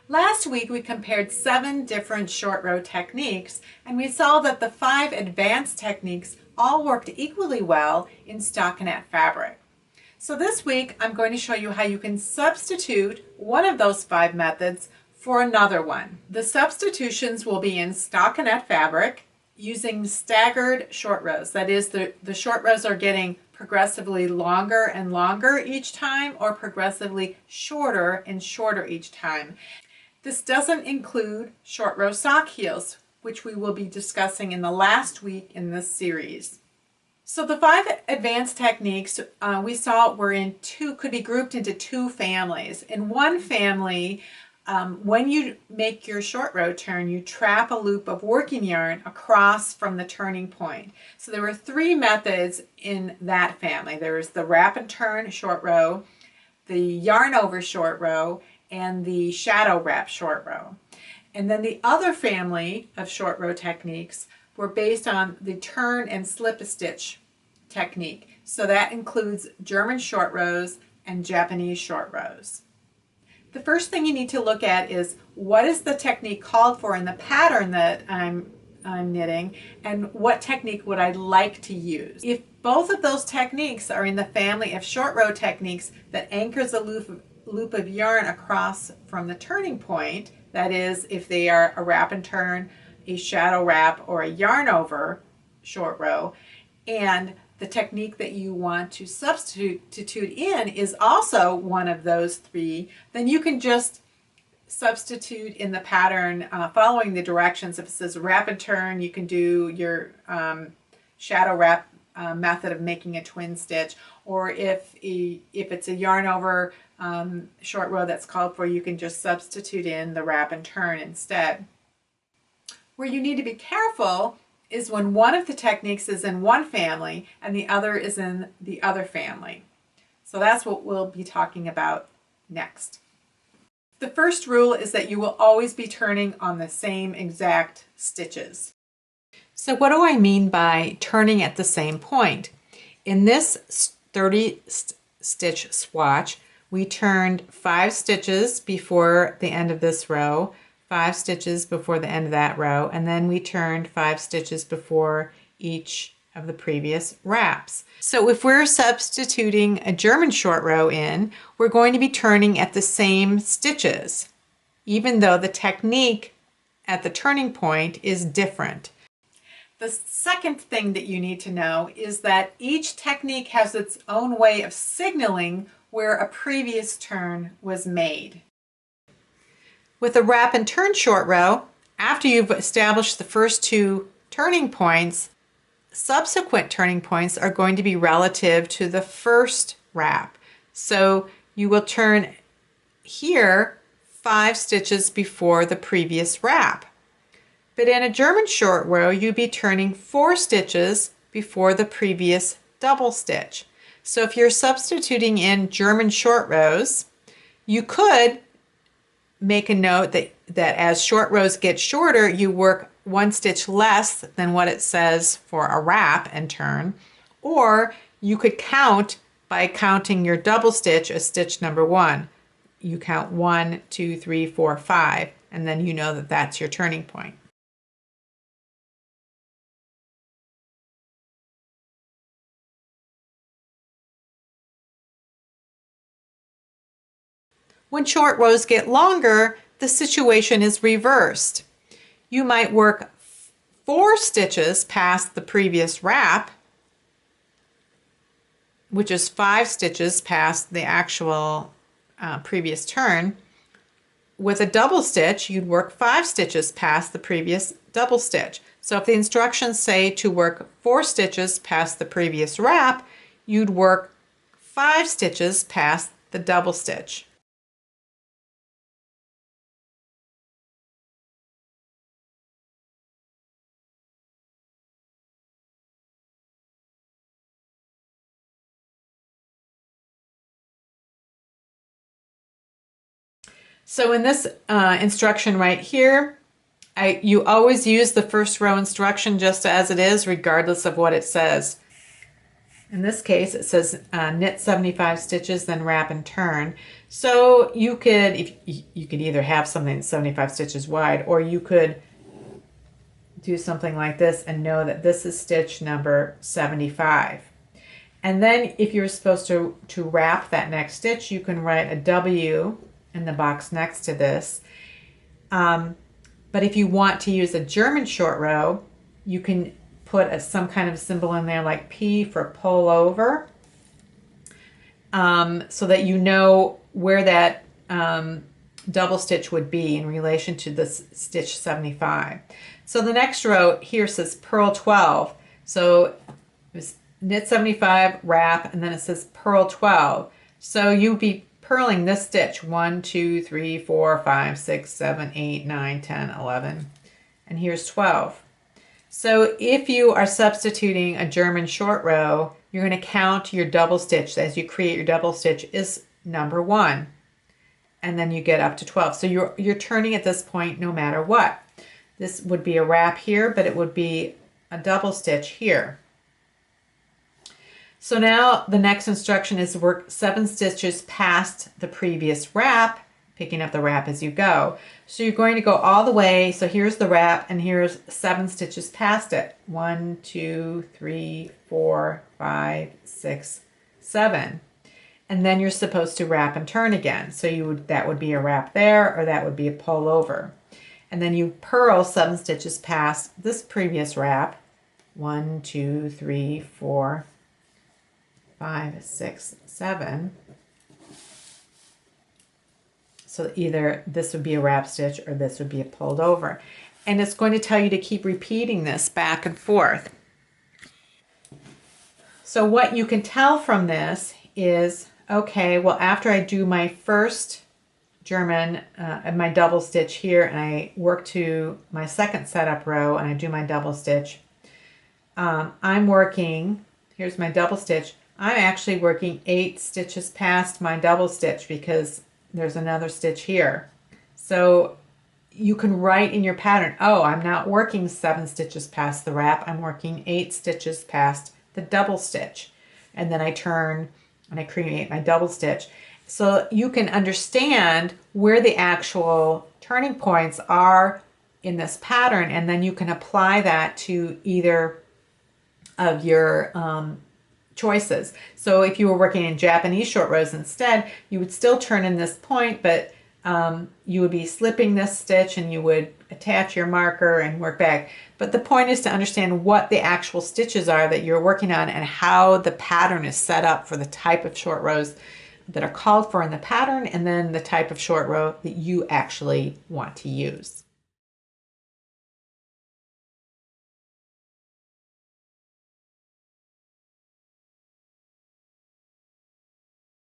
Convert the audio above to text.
Last week we compared 7 different short row techniques, and we saw that the 5 advanced techniques all worked equally well in stockinette fabric. So this week I'm going to show you how you can substitute one of those 5 methods for another one. The substitutions will be in stockinette fabric using staggered short rows. That is, the short rows are getting progressively longer and longer each time, or progressively shorter and shorter each time. This doesn't include short row sock heels, which we will be discussing in the last week in this series. So the 5 advanced techniques we saw could be grouped into 2 families. In one family, when you make your short row turn, you trap a loop of working yarn across from the turning point. So there were 3 methods in that family. There was the wrap and turn short row, the yarn over short row, and the shadow wrap short row. And then the other family of short row techniques were based on the turn and slip a stitch technique. So that includes German short rows and Japanese short rows. The first thing you need to look at is what is the technique called for in the pattern that I'm knitting, and what technique would I like to use. If both of those techniques are in the family of short row techniques that anchors a loop of yarn across from the turning point, that is, if they are a wrap and turn, a shadow wrap, or a yarn over short row, and the technique that you want to substitute in is also one of those 3, then you can just substitute in the pattern following the directions. If it says wrap and turn, you can do your shadow wrap method of making a twin stitch, or if it's a yarn over short row that's called for, you can just substitute in the wrap and turn instead. Where you need to be careful is when one of the techniques is in one family and the other is in the other family. So that's what we'll be talking about next. The first rule is that you will always be turning on the same exact stitches. So what do I mean by turning at the same point? In this 30 stitch swatch, we turned 5 stitches before the end of this row, 5 stitches before the end of that row, and then we turned 5 stitches before each of the previous wraps. So if we're substituting a German short row in, we're going to be turning at the same stitches, even though the technique at the turning point is different. The second thing that you need to know is that each technique has its own way of signaling where a previous turn was made. With a wrap and turn short row, after you've established the first 2 turning points, subsequent turning points are going to be relative to the first wrap. So you will turn here 5 stitches before the previous wrap. But in a German short row, you'd be turning 4 stitches before the previous double stitch. So if you're substituting in German short rows, you could make a note that as short rows get shorter, you work 1 stitch less than what it says for a wrap and turn, or you could count by counting your double stitch as stitch number 1. You count 1, 2, 3, 4, 5, and then you know that that's your turning point. When short rows get longer, the situation is reversed. You might work 4 stitches past the previous wrap, which is 5 stitches past the actual previous turn. With a double stitch, you'd work 5 stitches past the previous double stitch. So if the instructions say to work 4 stitches past the previous wrap, you'd work 5 stitches past the double stitch. So in this instruction right here, you always use the first row instruction just as it is, regardless of what it says. In this case, it says knit 75 stitches, then wrap and turn. So you could, if you could either have something that's 75 stitches wide, or you could do something like this and know that this is stitch number 75. And then if you're supposed to wrap that next stitch, you can write a W in the box next to this. But if you want to use a German short row, you can put some kind of symbol in there like P for pull over, so that you know where that double stitch would be in relation to this stitch 75. So the next row here says purl 12. So it was knit 75, wrap, and then it says purl 12. So you'd be purling this stitch 1, 2, 3, 4, 5, 6, 7, 8, 9, 10, 11, and here's 12. So if you are substituting a German short row, you're going to count your double stitch as you create your double stitch is number 1, and then you get up to 12. So you're turning at this point no matter what. This would be a wrap here, but it would be a double stitch here. So now the next instruction is to work 7 stitches past the previous wrap, picking up the wrap as you go. So you're going to go all the way. So here's the wrap, and here's 7 stitches past it. 1, 2, 3, 4, 5, 6, 7. And then you're supposed to wrap and turn again. So that would be a wrap there, or that would be a pull over. And then you purl 7 stitches past this previous wrap. 1, 2, 3, 4, 5, 6, 7. So either this would be a wrap stitch or this would be a pulled over. And it's going to tell you to keep repeating this back and forth. So what you can tell from this is, okay, well, after I do my first German, my double stitch here, and I work to my second setup row and I do my double stitch, I'm working, here's my double stitch, I'm actually working 8 stitches past my double stitch because there's another stitch here. So you can write in your pattern, oh, I'm not working 7 stitches past the wrap, I'm working 8 stitches past the double stitch. And then I turn and I create my double stitch. So you can understand where the actual turning points are in this pattern, and then you can apply that to either of your choices. So if you were working in Japanese short rows instead, you would still turn in this point, but you would be slipping this stitch and you would attach your marker and work back. But the point is to understand what the actual stitches are that you're working on and how the pattern is set up for the type of short rows that are called for in the pattern, and then the type of short row that you actually want to use.